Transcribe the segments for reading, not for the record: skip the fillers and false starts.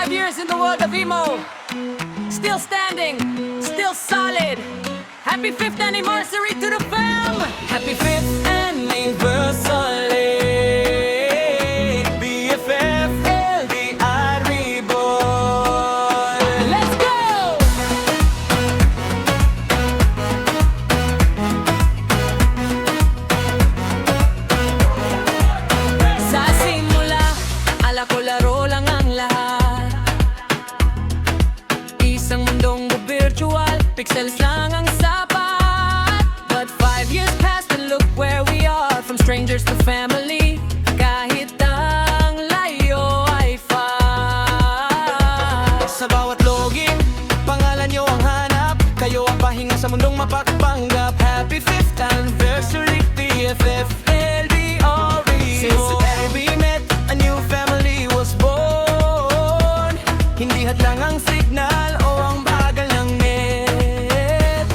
5 years in the world of emo. Still standing, still solid. Happy 5th anniversary to the fam. Happy 5th anniversary. BFF, LDR Reborn. Let's go! Sa simula, ala ko laro lang ang lahat. Isang mundong virtual, pixels lang ang sapat. But 5 years passed and look where we are. From strangers to family, kahit ang layo ay fast. Sa bawat login, pangalan nyo ang hanap. Kayo ang pahinga sa mundong mapagpanggap. Happy 5th anniversary, BFF, LDR Reborn. Since the day we met, a new family was born. Hindi hadlang ang signal o ang bagal ng net.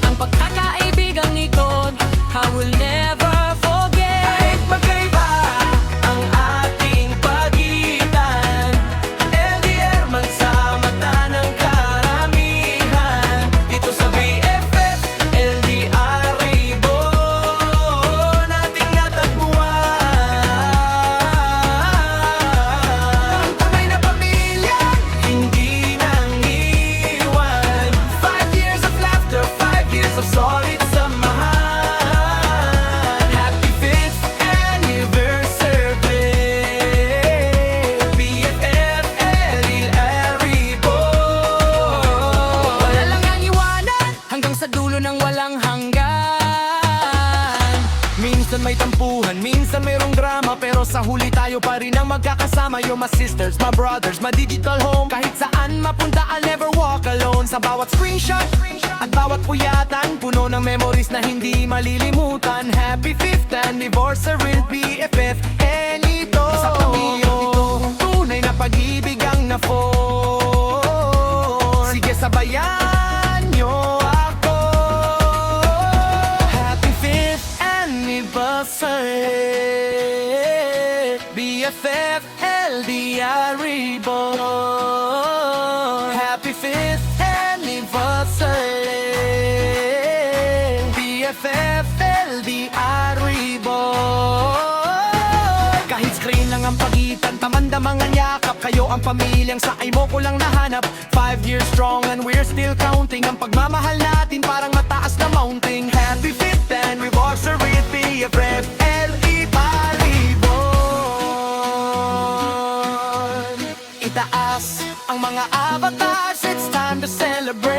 Ang pagkakaibigang ikon, I will never forget. Kahit magkaiba ang ating pagitan, LDR man sa mata ng karamihan. Dito sa BFF, LDR Reborn, ating natagpuan. Tunay na pamilya, hindi nang iwan. 5 years of laughter, 5 years of solid samahan. Happy 5th anniversary, BFF, LDR Reborn. Wala lang ang iwanan, hanggang sa dulo ng walang hanggan. Minsan may tampuhan, minsan mayroong drama, pero sa huli tayo pa rin ang magkakasama. You're my sisters, my brothers, my digital home. Kahit saan mapunta, I'll never walk alone. Sa bawat screenshot at bawat puyatan, puno ng memories na hindi malilimutan. Happy 5th anniversary, BFF, and ito sa pamilya nito, tunay na pag-ibig ang na-form. Sige, sabayan nyo ako. Happy 5th anniversary, BFF, LDR Reborn. Happy 5th anniversary, BFF, LDR Reborn. Kahit screen lang ang pagitan, tamandamang ang yakap. Kayo ang pamilyang sa imo ko lang nahanap. 5 years strong and we're still counting. Ang pagmamahal natin parang mataas na mounting. Happy 5th anniversary, BFF, LDR Reborn. Itaas ang mga avatars, it's time to celebrate.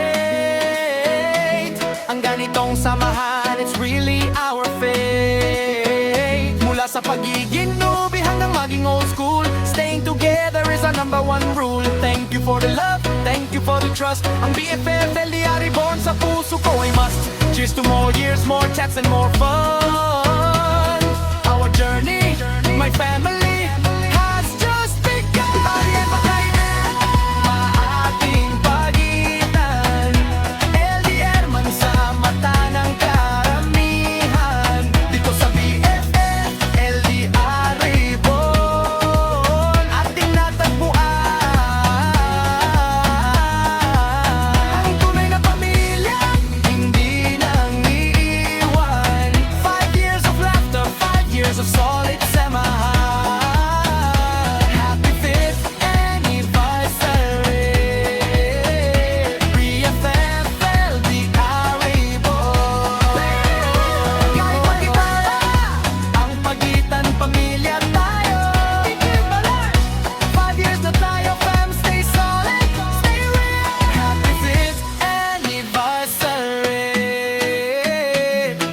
Ang ganitong samahan, it's really our fate. Mula sa pagiging newbie hanggang maging old school, staying together is our #1 rule. Thank you for the love, thank you for the trust. Ang BFF, LDR Reborn sa puso ko ay must. Cheers to more years, more chats and more fun. Our journey, my family,